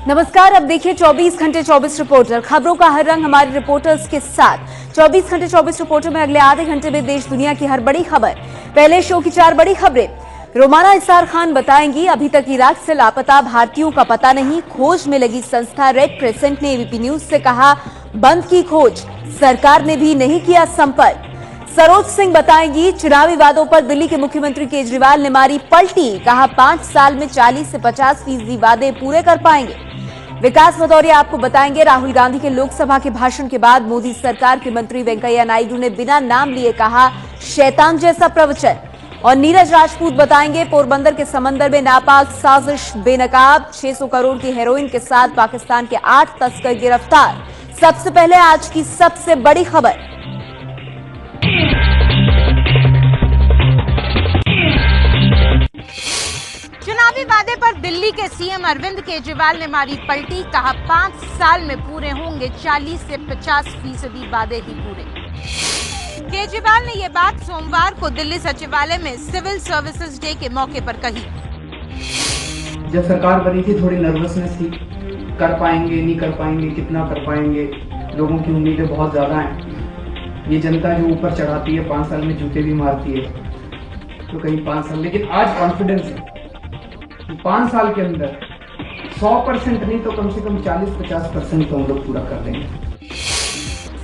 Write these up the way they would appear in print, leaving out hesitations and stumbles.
नमस्कार, अब देखिए 24 घंटे 24 रिपोर्टर। खबरों का हर रंग हमारे रिपोर्टर्स के साथ। 24 घंटे 24 रिपोर्टर में अगले आधे घंटे में देश दुनिया की हर बड़ी खबर। पहले शो की 4 बड़ी खबरें। रोमाना इसार खान बताएंगी, अभी तक इराक से लापता भारतीयों का पता नहीं। खोज में लगी संस्था रेड क्रिसेंट ने एबीपी न्यूज से कहा, बंद की खोज, सरकार ने भी नहीं किया संपर्क। सरोज सिंह बताएंगी, चुनावी वादों पर दिल्ली के मुख्यमंत्री केजरीवाल ने मारी पलटी। कहा 5 साल में 40 से 50% वादे पूरे कर पाएंगे। विकास भदौरिया आपको बताएंगे, राहुल गांधी के लोकसभा के भाषण के बाद मोदी सरकार के मंत्री वेंकैया नायडू ने बिना नाम लिए कहा, शैतान जैसा प्रवचन। और नीरज राजपूत बताएंगे, पोरबंदर के समंदर में नापाक साजिश बेनकाब। 600 करोड़ की हेरोइन के साथ पाकिस्तान के 8 तस्कर गिरफ्तार। सबसे पहले आज की सबसे बड़ी खबर। चुनावी वादे पर दिल्ली के सीएम अरविंद केजरीवाल ने मारी पलटी। कहा 5 साल में पूरे होंगे 40 से 50% वादे ही पूरे। केजरीवाल ने ये बात सोमवार को दिल्ली सचिवालय में सिविल सर्विसेज डे के मौके पर कही। जब सरकार बनी थी थोड़ी नर्वसनेस थी, कर पाएंगे नहीं कर पाएंगे, कितना कर पाएंगे, लोगों की उम्मीदें बहुत ज्यादा हैं। ये जनता जो ऊपर चढ़ाती है 5 साल में जूते भी मारती है, तो कहीं 5 साल, लेकिन आज कॉन्फिडेंस है 5 साल के अंदर 100% नहीं तो कम से कम 40-50% तो हम लोग पूरा कर देंगे।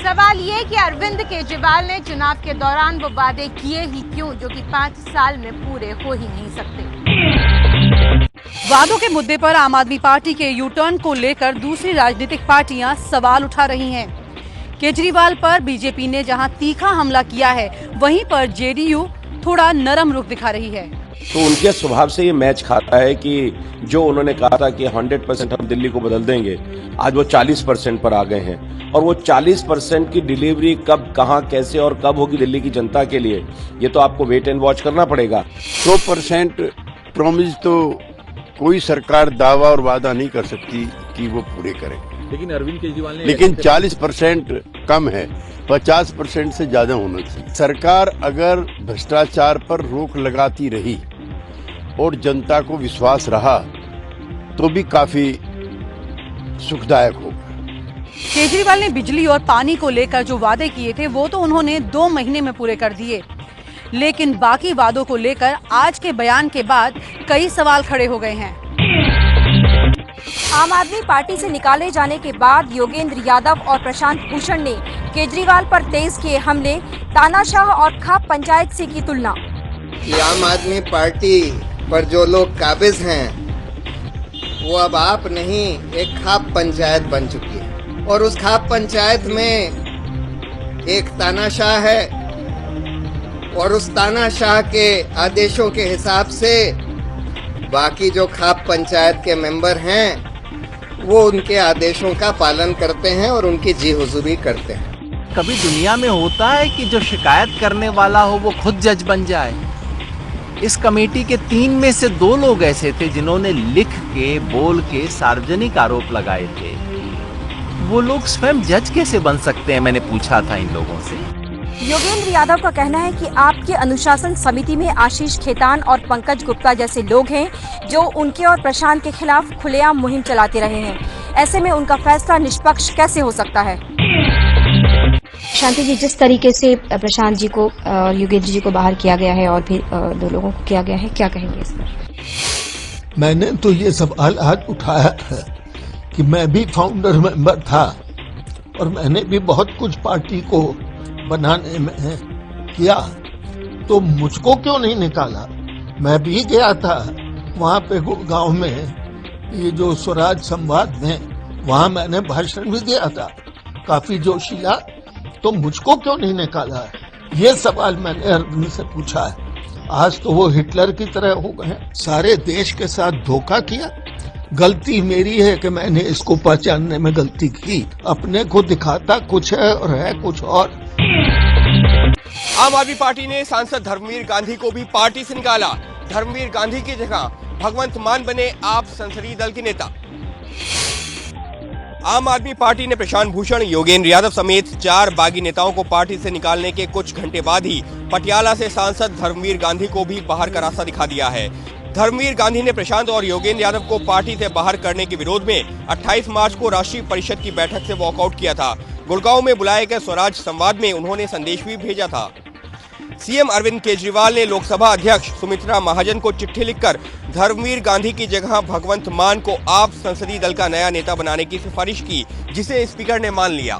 सवाल ये कि अरविंद केजरीवाल ने चुनाव के दौरान वो वादे किए ही क्यों, जो कि 5 साल में पूरे हो ही नहीं सकते। वादों के मुद्दे पर आम आदमी पार्टी के यू टर्न को लेकर दूसरी राजनीतिक पार्टियां सवाल उठा रही हैं। केजरीवाल पर बीजेपी ने जहां तीखा हमला किया है, वहीं पर जेडीयू थोड़ा नरम रुख दिखा रही है। तो उनके स्वभाव से ये मैच खाता है कि जो उन्होंने कहा था कि 100% हम दिल्ली को बदल देंगे, आज वो 40% पर आ गए हैं। और वो 40% की डिलीवरी कब, कहां, कैसे और कब होगी दिल्ली की जनता के लिए, ये तो आपको वेट एंड वॉच करना पड़ेगा। 100% प्रॉमिस तो कोई सरकार दावा और वादा नहीं कर सकती कि वो पूरे करे, लेकिन अरविंद केजरीवाल ने 40% कम है, 50% से ज्यादा होना चाहिए। सरकार अगर भ्रष्टाचार पर रोक लगाती रही और जनता को विश्वास रहा तो भी काफी सुखदायक होगा। केजरीवाल ने बिजली और पानी को लेकर जो वादे किए थे वो तो उन्होंने 2 महीने में पूरे कर दिए, लेकिन बाकी वादों को लेकर आज के बयान के बाद कई सवाल खड़े हो गए हैं। आम आदमी पार्टी से निकाले जाने के बाद योगेंद्र यादव और प्रशांत भूषण ने केजरीवाल पर तेज किए हमले। तानाशाह और खाप पंचायत से की तुलना। कि आम आदमी पार्टी पर जो लोग काबिज हैं वो अब आप नहीं, एक खाप पंचायत बन चुकी है। और उस खाप पंचायत में एक तानाशाह है और उस तानाशाह के आदेशों के हिसाब से बाकी जो खाप पंचायत के मेंबर हैं वो उनके आदेशों का पालन करते हैं और उनकी जी हुजूरी करते हैं। कभी दुनिया में होता है कि जो शिकायत करने वाला हो वो खुद जज बन जाए। इस कमेटी के 3 में से 2 लोग ऐसे थे जिन्होंने लिख के, बोल के सार्वजनिक आरोप लगाए थे। वो लोग स्वयं जज कैसे बन सकते हैं, मैंने पूछा था इन लोगों से। योगेंद्र यादव का कहना है कि आपके अनुशासन समिति में आशीष खेतान और पंकज गुप्ता जैसे लोग हैं जो उनके और प्रशांत के खिलाफ खुलेआम मुहिम चलाते रहे हैं। ऐसे में उनका फैसला निष्पक्ष कैसे हो सकता है। शांति जी, जिस तरीके से प्रशांत जी को और योगेंद्र जी को बाहर किया गया है और फिर 2 लोगों को किया गया है, क्या कहेंगे इस पर? मैंने तो ये सवाल आज उठाया है कि मैं भी फाउंडर मेंबर था और मैंने भी बहुत कुछ पार्टी को बनाने में किया, तो मुझको क्यों नहीं निकाला? मैं भी गया था वहाँ पे गांव में, ये जो स्वराज संवाद में, वहाँ मैंने भाषण भी दिया था काफी जोशीला, तो मुझको क्यों नहीं निकाला? ये सवाल मैंने अरविंद से पूछा है। आज तो वो हिटलर की तरह हो गए, सारे देश के साथ धोखा किया। गलती मेरी है कि मैंने इसको पहचानने में गलती की। अपने को दिखाता कुछ है और है कुछ और। आम आदमी पार्टी ने सांसद धर्मवीर गांधी को भी पार्टी से निकाला। धर्मवीर गांधी की जगह भगवंत मान बने आप संसदीय दल के नेता। आम आदमी पार्टी ने प्रशांत भूषण, योगेंद्र यादव समेत 4 बागी नेताओं को पार्टी से निकालने के कुछ घंटे बाद ही पटियाला से सांसद धर्मवीर गांधी को भी बाहर का रास्ता दिखा दिया है। धर्मवीर गांधी ने प्रशांत और योगेंद्र यादव को पार्टी से बाहर करने के विरोध में 28 मार्च को राष्ट्रीय परिषद की बैठक से वॉकआउट किया था। गुड़गांव में बुलाए गए स्वराज संवाद में उन्होंने संदेश भी भेजा था। सीएम अरविंद केजरीवाल ने लोकसभा अध्यक्ष सुमित्रा महाजन को चिट्ठी लिखकर धर्मवीर गांधी की जगह भगवंत मान को आप संसदीय दल का नया नेता बनाने की सिफारिश की, जिसे स्पीकर ने मान लिया।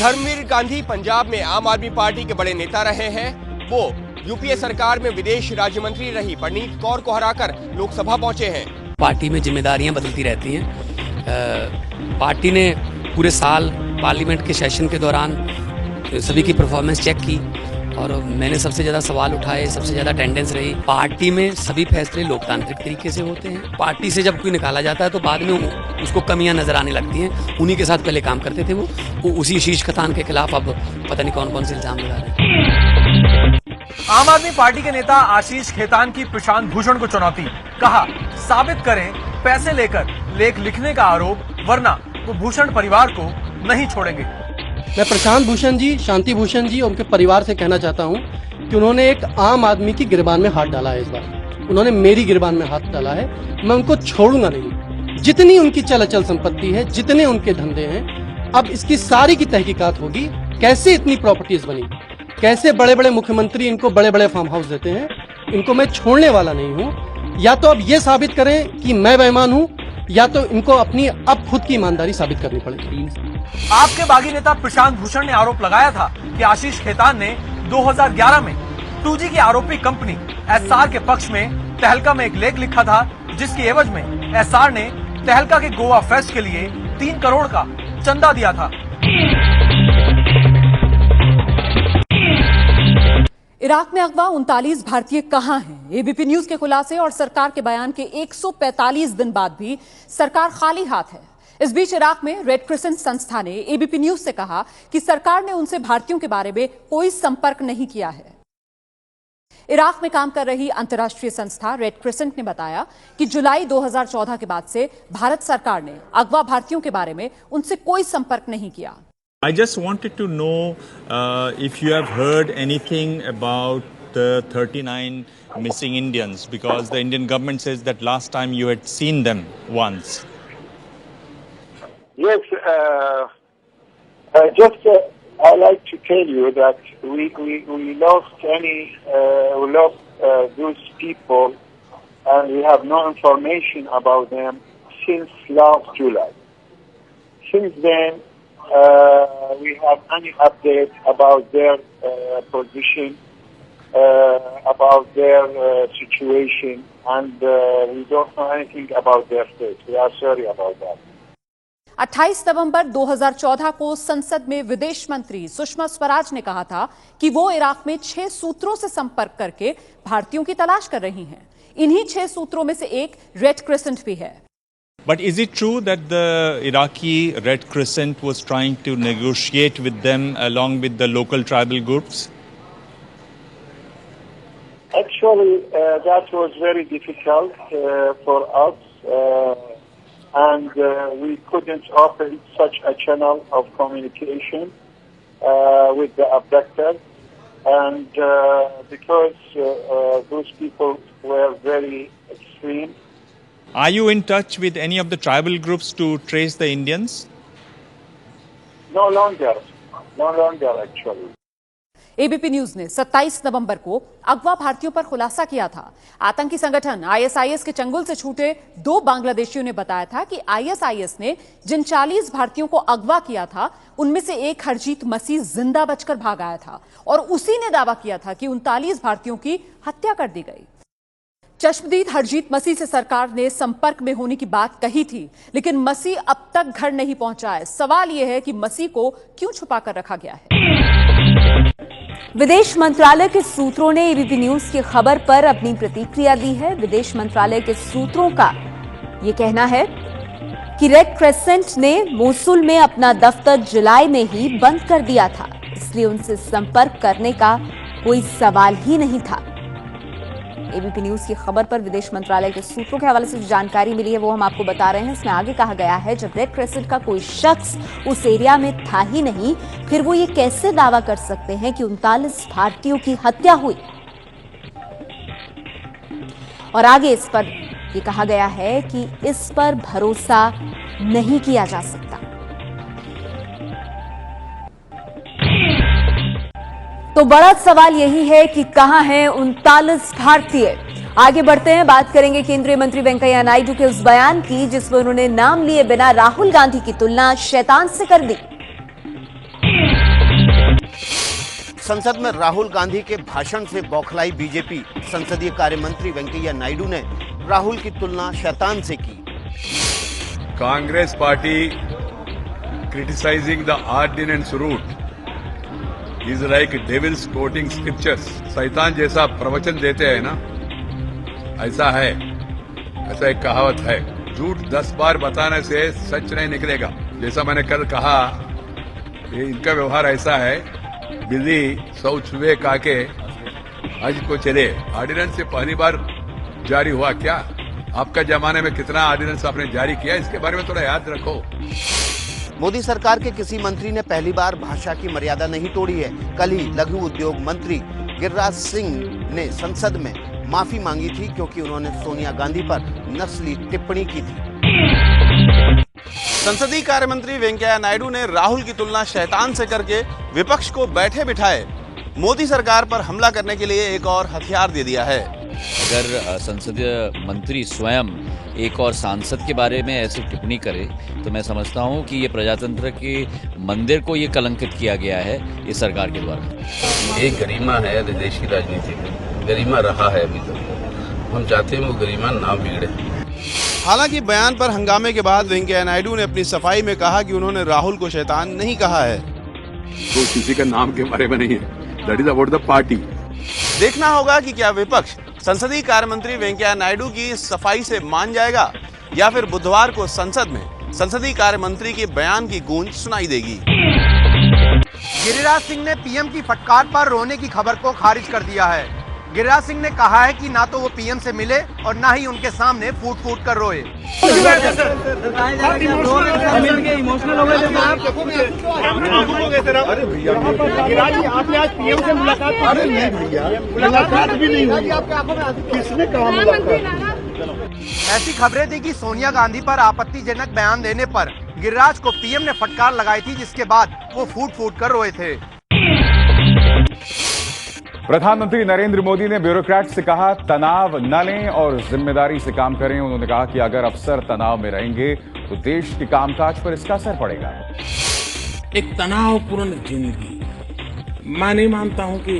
धर्मवीर गांधी पंजाब में आम आदमी पार्टी के बड़े नेता रहे हैं। वो यूपीए सरकार में विदेश राज्य मंत्री रही परनीत कौर को हराकर लोकसभा पहुंचे हैं। पार्टी में जिम्मेदारियां बदलती रहती हैं। पार्टी ने पूरे साल पार्लियामेंट के सेशन के दौरान सभी की परफॉर्मेंस चेक की और मैंने सबसे ज़्यादा सवाल उठाए, सबसे ज़्यादा अटेंडेंस रही। पार्टी में सभी फैसले लोकतांत्रिक तरीके से होते हैं। पार्टी से जब कोई निकाला जाता है तो बाद में उसको कमियां नजर आने लगती हैं। उन्हीं के साथ पहले काम करते थे वो उसी शीश खतान के खिलाफ अब पता नहीं कौन कौन से इल्जाम लगा रहे हैं। आम आदमी पार्टी के नेता आशीष खेतान की प्रशांत भूषण को चुनौती, कहा साबित करें पैसे लेकर लेख लिखने का आरोप, वरना वो भूषण परिवार को नहीं छोड़ेंगे। मैं प्रशांत भूषण जी, शांति भूषण जी और उनके परिवार से कहना चाहता हूं कि उन्होंने एक आम आदमी की गिरबान में हाथ डाला है। इस बार उन्होंने मेरी गिरबान में हाथ डाला है। मैं उनको छोड़ूंगा नहीं। जितनी उनकी चल अचल संपत्ति है, जितने उनके धंधे हैं, अब इसकी सारी की तहकीकात होगी। कैसे इतनी प्रॉपर्टीज बनी, कैसे बड़े बड़े मुख्यमंत्री इनको बड़े बड़े फार्म हाउस देते हैं, इनको मैं छोड़ने वाला नहीं हूँ। या तो अब ये साबित करें कि मैं बेईमान हूँ, या तो इनको अपनी अब खुद की ईमानदारी साबित करनी पड़ेगी। आपके बागी नेता प्रशांत भूषण ने आरोप लगाया था कि आशीष खेतान ने 2011 में 2G की आरोपी कंपनी एसआर के पक्ष में तहलका में एक लेख लिखा था, जिसकी एवज में एसआर ने तहलका के गोवा फेस्ट के लिए 3 करोड़ का चंदा दिया था। इराक में अगवा 39 भारतीय कहां हैं? एबीपी न्यूज के खुलासे और सरकार के बयान के 145 दिन बाद भी सरकार खाली हाथ है। इस बीच इराक में रेड क्रिसेंट संस्था ने एबीपी न्यूज से कहा कि सरकार ने उनसे भारतीयों के बारे में कोई संपर्क नहीं किया है। इराक में काम कर रही अंतर्राष्ट्रीय संस्था रेड क्रिसेंट ने बताया कि जुलाई 2014 के बाद से भारत सरकार ने अगवा भारतीयों के बारे में उनसे कोई संपर्क नहीं किया। I just wanted to know if you have heard anything about the 39 missing Indians, because the Indian government says that last time you had seen them once. Yes, I like to tell you that we lost those people, and we have no information about them since last July. Since then, we have any update about their position, about their situation, and we don't know anything about their fate. We are sorry about that. 28 नवंबर 2014 को संसद में विदेश मंत्री सुषमा स्वराज ने कहा था कि वो इराक में 6 सूत्रों से संपर्क करके भारतीयों की तलाश कर रही हैं। इन्हीं 6 सूत्रों में से एक रेड क्रिसेंट भी है। But is it true that the Iraqi Red Crescent was trying to negotiate with them along with the local tribal groups? Actually, that was very difficult for us, and we couldn't open such a channel of communication with the abductors, and because those people were very extreme. Are you in touch with any of the tribal groups to trace the Indians? No longer actually. ABP news ने 27 नवंबर को अगवा भारतीयों पर खुलासा किया था। आतंकी संगठन आईएसआईएस के चंगुल से छूटे 2 बांग्लादेशियों ने बताया था कि आईएसआईएस ने जिन 40 भारतीयों को अगवा किया था, उनमें से एक हरजीत मसीह जिंदा बचकर भाग आया था और उसी ने दावा किया था कि 39 भारतीयों की हत्या कर दी गई। चश्मदीद हरजीत मसीह से सरकार ने संपर्क में होने की बात कही थी, लेकिन मसीह अब तक घर नहीं पहुंचा है। सवाल यह है कि मसीह को क्यों छुपा कर रखा गया है। विदेश मंत्रालय के सूत्रों ने एबीपी न्यूज की खबर पर अपनी प्रतिक्रिया दी है। विदेश मंत्रालय के सूत्रों का यह कहना है कि रेड क्रिसेंट ने मोसुल में अपना दफ्तर जुलाई में ही बंद कर दिया था, इसलिए उनसे संपर्क करने का कोई सवाल ही नहीं था। एबीपी न्यूज की खबर पर विदेश मंत्रालय के सूत्रों के हवाले से जो जानकारी मिली है वो हम आपको बता रहे हैं। इसमें आगे कहा गया है, जब रेड क्रेसेंट का कोई शख्स उस एरिया में था ही नहीं, फिर वो ये कैसे दावा कर सकते हैं कि 39 भारतीयों की हत्या हुई। और आगे इस पर ये कहा गया है कि इस पर भरोसा नहीं किया जा सकता। तो बड़ा सवाल यही है कि कहां हैं 39 भारतीय। आगे बढ़ते हैं, बात करेंगे केंद्रीय मंत्री वेंकैया नायडू के उस बयान की जिसमें उन्होंने नाम लिए बिना राहुल गांधी की तुलना शैतान से कर दी। संसद में राहुल गांधी के भाषण से बौखलाई बीजेपी। संसदीय कार्य मंत्री वेंकैया नायडू ने राहुल की तुलना शैतान से की। Congress party criticizing the ordinance route is like devil's quoting scriptures. शैतान जैसा प्रवचन देते हैं ना, ऐसा है। ऐसा एक कहावत है, झूठ 10 बार बताने से सच नहीं निकलेगा। जैसा मैंने कल कहा, ये इनका व्यवहार ऐसा है, बिल्ली 100 चूहे काके आज को चले। ऑर्डिनेंस से पहली बार जारी हुआ क्या? आपका जमाने में कितना ऑर्डिनेंस आपने जारी किया, इसके बारे में थोड़ा याद रखो। मोदी सरकार के किसी मंत्री ने पहली बार भाषा की मर्यादा नहीं तोड़ी है। कल ही लघु उद्योग मंत्री गिरिराज सिंह ने संसद में माफी मांगी थी क्योंकि उन्होंने सोनिया गांधी पर नस्ली टिप्पणी की थी। संसदीय कार्य मंत्री वेंकैया नायडू ने राहुल की तुलना शैतान से करके विपक्ष को बैठे बिठाए मोदी सरकार पर हमला करने के लिए एक और हथियार दे दिया है। अगर संसदीय मंत्री स्वयं एक और सांसद के बारे में ऐसी टिप्पणी करे तो मैं समझता हूं कि ये प्रजातंत्र के मंदिर को ये कलंकित किया गया है इस सरकार के द्वारा। एक गरिमा है देश की राजनीति में, गरिमा रहा है अभी तक। हम चाहते हैं वो गरिमा ना बिगड़े। हालांकि बयान पर हंगामे के बाद वेंकैया नायडू ने अपनी सफाई में कहा कि उन्होंने राहुल को शैतान नहीं कहा है। तो किसी का नाम के बारे में नहीं है, that is about the party. देखना होगा कि क्या विपक्ष संसदीय कार्य मंत्री वेंकैया नायडू की सफाई से मान जाएगा या फिर बुधवार को संसद में संसदीय कार्य मंत्री के बयान की गूंज सुनाई देगी। गिरिराज सिंह ने पीएम की फटकार पर रोने की खबर को खारिज कर दिया है। गिरिराज सिंह ने कहा है कि ना तो वो पीएम से मिले और ना ही उनके सामने फूट फूट कर रोए। इमोशनल हो गए आपने आज पीएम से मुलाकात? अरे नहीं भैया, मुलाकात भी नहीं हुई। किसने कहा मुलाकात? ऐसी खबरें थी कि सोनिया गांधी पर आपत्तिजनक बयान देने पर गिरिराज को पीएम ने फटकार लगाई थी, जिसके बाद वो फूट फूट कर रोए थे। प्रधानमंत्री नरेंद्र मोदी ने ब्यूरोक्रेट से कहा तनाव न लें और जिम्मेदारी से काम करें। उन्होंने कहा कि अगर अफसर तनाव में रहेंगे तो देश के कामकाज पर इसका असर पड़ेगा। एक तनावपूर्ण जिंदगी, मैं नहीं मानता हूं कि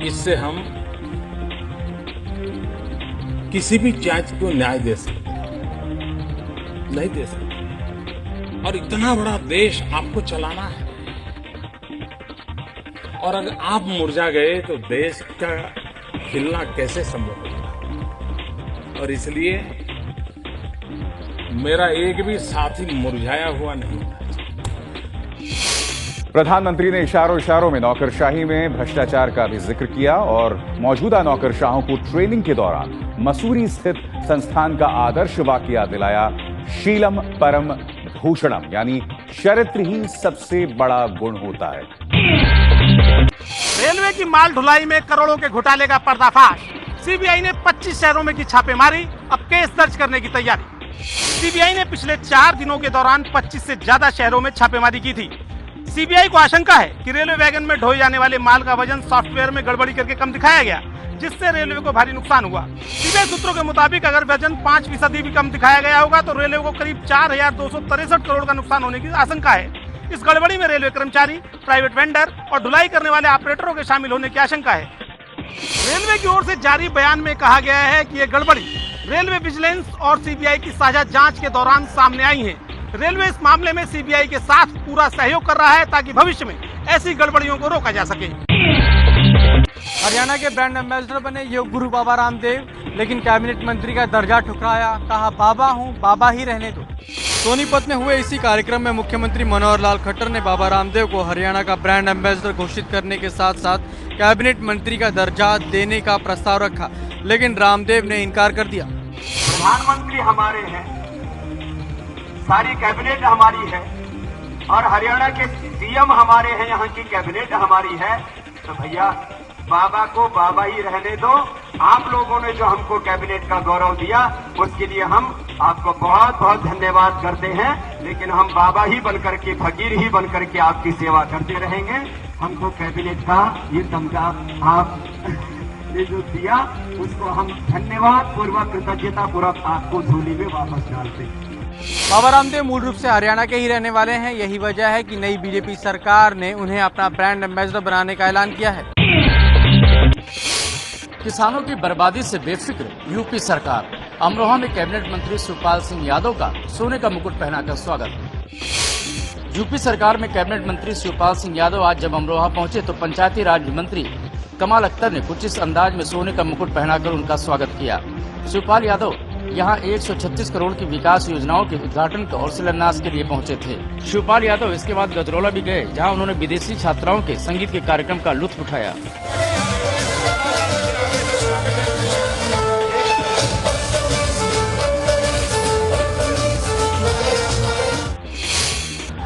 इससे हम किसी भी जांच को न्याय दे सकते, नहीं दे सकते। और इतना बड़ा देश आपको चलाना है, और अगर आप मुरझा गए तो देश का खिलना कैसे संभव होगा। और इसलिए मेरा एक भी साथी मुरझाया हुआ नहीं होना चाहिए। प्रधानमंत्री ने इशारों में नौकरशाही में भ्रष्टाचार का भी जिक्र किया और मौजूदा नौकरशाहों को ट्रेनिंग के दौरान मसूरी स्थित संस्थान का आदर्श वाक्य याद दिलाया, शीलम परम भूषणम, यानी चरित्र ही सबसे बड़ा गुण होता है। रेलवे की माल ढुलाई में करोड़ों के घोटाले का पर्दाफाश। सीबीआई ने 25 शहरों में की छापेमारी, अब केस दर्ज करने की तैयारी। सीबीआई ने पिछले 4 दिनों के दौरान 25 से ज्यादा शहरों में छापेमारी की थी। सीबीआई को आशंका है कि रेलवे वैगन में ढोए जाने वाले माल का वजन सॉफ्टवेयर में गड़बड़ी करके कम दिखाया गया, जिससे रेलवे को भारी नुकसान हुआ। सीबीआई सूत्रों के मुताबिक अगर वजन 5% भी कम दिखाया गया होगा तो रेलवे को करीब 4263 करोड़ का नुकसान होने की आशंका है। इस गड़बड़ी में रेलवे कर्मचारी, प्राइवेट वेंडर और ढुलाई करने वाले ऑपरेटरों के शामिल होने की आशंका है। रेलवे की ओर से जारी बयान में कहा गया है कि ये गड़बड़ी रेलवे विजिलेंस और सीबीआई की साझा जांच के दौरान सामने आई है। रेलवे इस मामले में सीबीआई के साथ पूरा सहयोग कर रहा है ताकि भविष्य में ऐसी गड़बड़ियों को रोका जा सके। हरियाणा के ब्रांड एम्बेसडर बने योग गुरु बाबा रामदेव, लेकिन कैबिनेट मंत्री का दर्जा ठुकराया, कहा बाबा हूं, बाबा ही रहने दो। सोनीपत में हुए इसी कार्यक्रम में मुख्यमंत्री मनोहर लाल खट्टर ने बाबा रामदेव को हरियाणा का ब्रांड एम्बेसडर घोषित करने के साथ साथ कैबिनेट मंत्री का दर्जा देने का प्रस्ताव रखा, लेकिन रामदेव ने इनकार कर दिया। प्रधानमंत्री हमारे हैं, सारी कैबिनेट हमारी है और हरियाणा के सीएम हमारे हैं, यहाँ की कैबिनेट हमारी है, तो भैया बाबा को बाबा ही रहने दो। आप लोगों ने जो हमको कैबिनेट का गौरव दिया उसके लिए हम आपको बहुत बहुत धन्यवाद करते हैं, लेकिन हम बाबा ही बनकर के, फकीर ही बनकर के आपकी सेवा करते रहेंगे। हमको कैबिनेट का ये तमगा आप ने जो दिया उसको हम धन्यवाद पूर्वक, कृतज्ञता पूर्वक आपको झोली में वापस डालते हैं। बाबा रामदेव मूल रूप से हरियाणा के ही रहने वाले हैं। यही वजह है कि नई बीजेपी सरकार ने उन्हें अपना ब्रांड एम्बेसडर बनाने का ऐलान किया है। किसानों की बर्बादी से बेफिक्र यूपी सरकार, अमरोहा में कैबिनेट मंत्री शिवपाल सिंह यादव का सोने का मुकुट पहनाकर स्वागत। यूपी सरकार में कैबिनेट मंत्री शिवपाल सिंह यादव आज जब अमरोहा पहुंचे तो पंचायती राज मंत्री कमाल अख्तर ने कुछ इस अंदाज में सोने का मुकुट पहनाकर उनका स्वागत किया। शिवपाल यादव यहाँ 136 करोड़ की विकास योजनाओं के उद्घाटन और शिलान्यास के लिए पहुंचे थे। शिवपाल यादव इसके बाद गजरौला भी गए, जहां उन्होंने विदेशी छात्राओं के संगीत के कार्यक्रम का लुत्फ उठाया।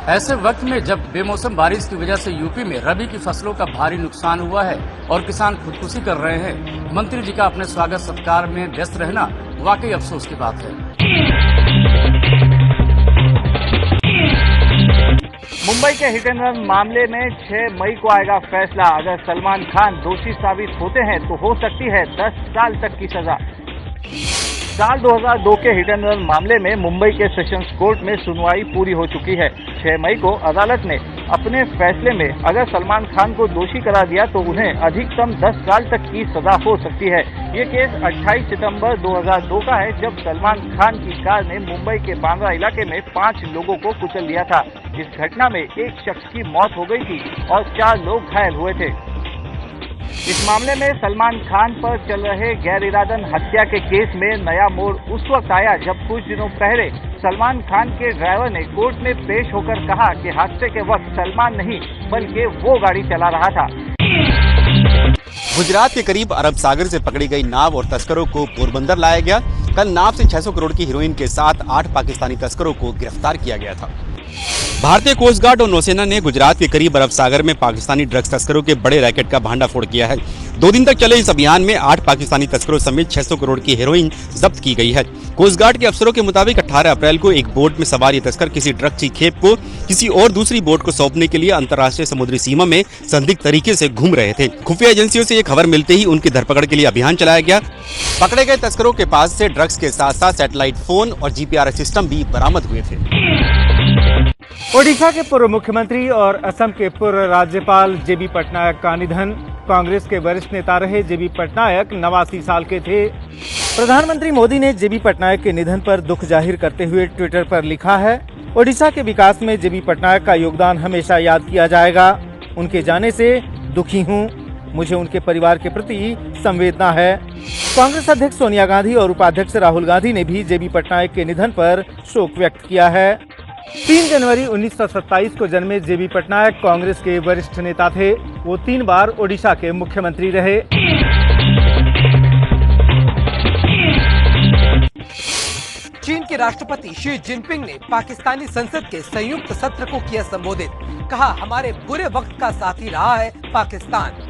ऐसे वक्त में जब बेमौसम बारिश की वजह से यूपी में रबी की फसलों का भारी नुकसान हुआ है और किसान खुदकुशी कर रहे हैं, मंत्री जी का अपने स्वागत सत्कार में व्यस्त रहना वाकई अफसोस की बात है। मुंबई के हिट एंड रन मामले में 6 मई को आएगा फैसला। अगर सलमान खान दोषी साबित होते हैं तो हो सकती है 10 साल तक की सजा। साल 2002 के हिट एंड रन मामले में मुंबई के सेशंस कोर्ट में सुनवाई पूरी हो चुकी है। 6 मई को अदालत ने अपने फैसले में अगर सलमान खान को दोषी करार दिया तो उन्हें अधिकतम 10 साल तक की सजा हो सकती है। ये केस 28 सितंबर 2002 का है, जब सलमान खान की कार ने मुंबई के बांद्रा इलाके में 5 लोगों को कुचल दिया था। इस घटना में एक शख्स की मौत हो गई थी और 4 लोग घायल हुए थे। इस मामले में सलमान खान पर चल रहे गैर इरादन हत्या के केस में नया मोड़ उस वक्त आया जब कुछ दिनों पहले सलमान खान के ड्राइवर ने कोर्ट में पेश होकर कहा कि हादसे के वक्त सलमान नहीं बल्कि वो गाड़ी चला रहा था। गुजरात के करीब अरब सागर से पकड़ी गई नाव और तस्करों को पोरबंदर लाया गया। कल नाव से 600 करोड़ की हीरोइन के साथ 8 पाकिस्तानी तस्करों को गिरफ्तार किया गया था। भारतीय कोस्ट गार्ड और नौसेना ने गुजरात के करीब अरब सागर में पाकिस्तानी ड्रग्स तस्करों के बड़े रैकेट का भांडाफोड़ किया है। 2 दिन तक चले इस अभियान में 8 पाकिस्तानी तस्करों समेत 600 करोड़ की हेरोइन जब्त की गई है। कोस्ट गार्ड के अफसरों के मुताबिक 18 अप्रैल को एक बोट में सवार ये तस्कर किसी ड्रग्स की खेप को किसी और दूसरी बोट को सौंपने के लिए अंतर्राष्ट्रीय समुद्री सीमा में संदिग्ध तरीके से घूम रहे थे। खुफिया एजेंसियों से ये खबर मिलते ही उनकी धरपकड़ के लिए अभियान चलाया गया। पकड़े गए तस्करों के पास से ड्रग्स के साथ साथ सैटेलाइट फोन और जीपीआरएस सिस्टम भी बरामद हुए थे। ओडिशा के पूर्व मुख्यमंत्री और असम के पूर्व राज्यपाल जेबी पटनायक का निधन। कांग्रेस के वरिष्ठ नेता रहे जेबी पटनायक 89 साल के थे। प्रधानमंत्री मोदी ने जेबी पटनायक के निधन पर दुख जाहिर करते हुए ट्विटर पर लिखा है, ओडिशा के विकास में जेबी पटनायक का योगदान हमेशा याद किया जाएगा। उनके जाने से दुखी हूँ, मुझे उनके परिवार के प्रति संवेदना है। कांग्रेस अध्यक्ष सोनिया गांधी और उपाध्यक्ष राहुल गांधी ने भी जेबी पटनायक के निधन पर शोक व्यक्त किया है। 3 जनवरी 1927 को जन्मे जेबी पटनायक कांग्रेस के वरिष्ठ नेता थे। वो 3 बार ओडिशा के मुख्यमंत्री रहे। चीन के राष्ट्रपति शी जिनपिंग ने पाकिस्तानी संसद के संयुक्त सत्र को किया संबोधित। कहा, हमारे बुरे वक्त का साथी रहा है पाकिस्तान।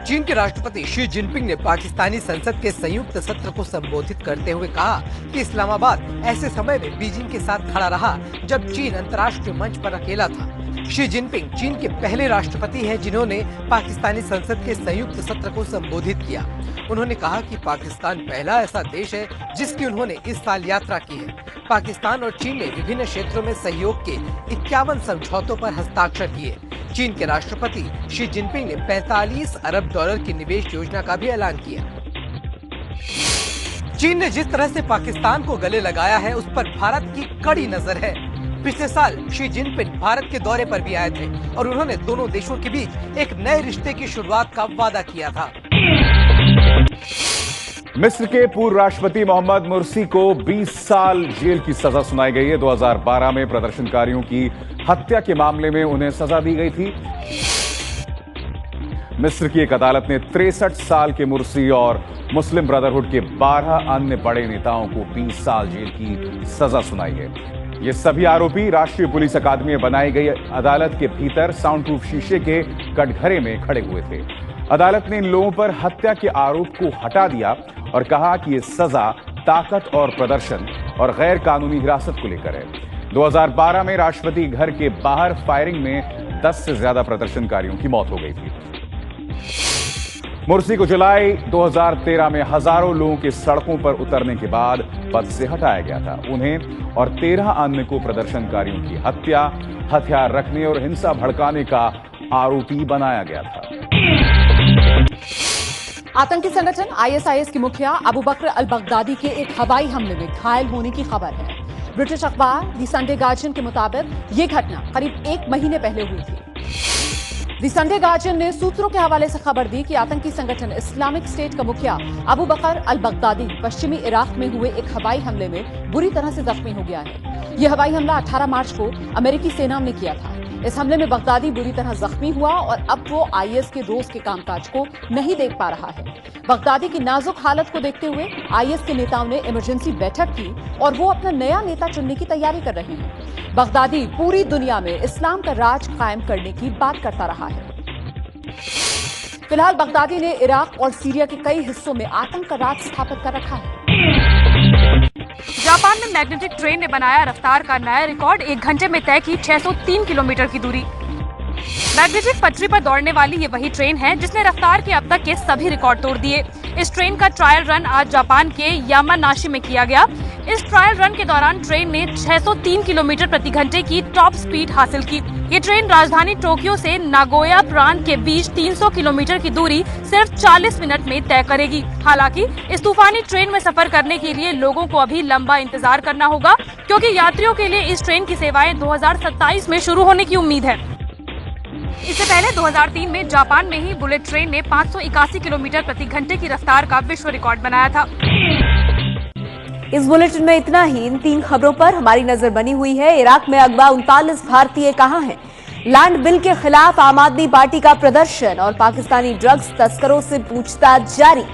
चीन के राष्ट्रपति शी जिनपिंग ने पाकिस्तानी संसद के संयुक्त सत्र को संबोधित करते हुए कहा कि इस्लामाबाद ऐसे समय में बीजिंग के साथ खड़ा रहा जब चीन अंतर्राष्ट्रीय मंच पर अकेला था। शी जिनपिंग चीन के पहले राष्ट्रपति हैं जिन्होंने पाकिस्तानी संसद के संयुक्त सत्र को संबोधित किया। उन्होंने कहा कि पाकिस्तान पहला ऐसा देश है जिसकी उन्होंने इस साल यात्रा की है। पाकिस्तान और चीन ने विभिन्न क्षेत्रों में सहयोग के 51 समझौतों पर हस्ताक्षर किए। चीन के राष्ट्रपति शी जिनपिंग ने 45 अरब डॉलर की निवेश योजना का भी ऐलान किया। चीन ने जिस तरह से पाकिस्तान को गले लगाया है उस पर भारत की कड़ी नजर है। पिछले साल शी जिनपिंग भारत के दौरे पर भी आए थे और उन्होंने दोनों देशों के बीच एक नए रिश्ते की शुरुआत का वादा किया था। मिस्र के पूर्व राष्ट्रपति मोहम्मद मुर्सी को 20 साल जेल की सजा सुनाई गई है। 2012 में प्रदर्शनकारियों की हत्या के मामले में उन्हें सजा दी गई थी। मिस्र की एक अदालत ने 63 साल के मुर्सी और मुस्लिम ब्रदरहुड के 12 अन्य बड़े नेताओं को 20 साल जेल की सजा सुनाई है। ये सभी आरोपी राष्ट्रीय पुलिस अकादमी में बनाई गई अदालत के भीतर साउंड प्रूफ शीशे के कटघरे में खड़े हुए थे। अदालत ने इन लोगों पर हत्या के आरोप को हटा दिया और कहा कि ये सजा ताकत और प्रदर्शन और गैर कानूनी हिरासत को लेकर है। 2012 में राष्ट्रपति घर के बाहर फायरिंग में 10 से ज्यादा प्रदर्शनकारियों की मौत हो गई थी। मुर्सी को जुलाई 2013 में हजारों लोगों के सड़कों पर उतरने के बाद पद से हटाया गया था। उन्हें और 13 अन्य को प्रदर्शनकारियों की हत्या, हथियार रखने और हिंसा भड़काने का आरोपी बनाया गया था। आतंकी संगठन आईएसआईएस के मुखिया अबू बकर अल बगदादी के एक हवाई हमले में घायल होने की खबर है। ब्रिटिश अखबार दी संडे गार्जियन के मुताबिक ये घटना करीब 1 महीने पहले हुई थी। दी संडे गार्जियन ने सूत्रों के हवाले से खबर दी कि आतंकी संगठन इस्लामिक स्टेट का मुखिया अबू बकर अल बगदादी पश्चिमी इराक में हुए एक हवाई हमले में बुरी तरह से जख्मी हो गया है। यह हवाई हमला 18 मार्च को अमेरिकी सेना ने किया था। इस हमले में बगदादी बुरी तरह जख्मी हुआ और अब वो आईएस के रोज के कामकाज को नहीं देख पा रहा है। बगदादी की नाजुक हालत को देखते हुए आईएस के नेताओं ने इमरजेंसी बैठक की और वो अपना नया नेता चुनने की तैयारी कर रहे हैं। बगदादी पूरी दुनिया में इस्लाम का राज कायम करने की बात करता रहा है। फिलहाल बगदादी ने इराक और सीरिया के कई हिस्सों में आतंक का राज स्थापित कर रखा है। जापान में मैग्नेटिक ट्रेन ने बनाया रफ्तार का नया रिकॉर्ड। 1 घंटे में तय की 603 किलोमीटर की दूरी। मैग्नेटिक पटरी पर दौड़ने वाली ये वही ट्रेन है जिसने रफ्तार के अब तक के सभी रिकॉर्ड तोड़ दिए। इस ट्रेन का ट्रायल रन आज जापान के यामानाशी में किया गया। इस ट्रायल रन के दौरान ट्रेन ने 603 किलोमीटर प्रति घंटे की टॉप स्पीड हासिल की। ये ट्रेन राजधानी टोक्यो से नागोया प्रांत के बीच 300 किलोमीटर की दूरी सिर्फ 40 मिनट में तय करेगी। हालांकि इस तूफानी ट्रेन में सफर करने के लिए लोगों को अभी लंबा इंतजार करना होगा, क्योंकि यात्रियों के लिए इस ट्रेन की सेवाएं 2027 में शुरू होने की उम्मीद है। इससे पहले 2003 में जापान में ही बुलेट ट्रेन ने 581 किलोमीटर प्रति घंटे की रफ्तार का विश्व रिकॉर्ड बनाया था। इस बुलेटिन में इतना ही। इन 3 खबरों पर हमारी नजर बनी हुई है। इराक में अगवा 39 भारतीय कहां हैं? लैंड बिल के खिलाफ आम आदमी पार्टी का प्रदर्शन और पाकिस्तानी ड्रग्स तस्करों से पूछताछ जारी।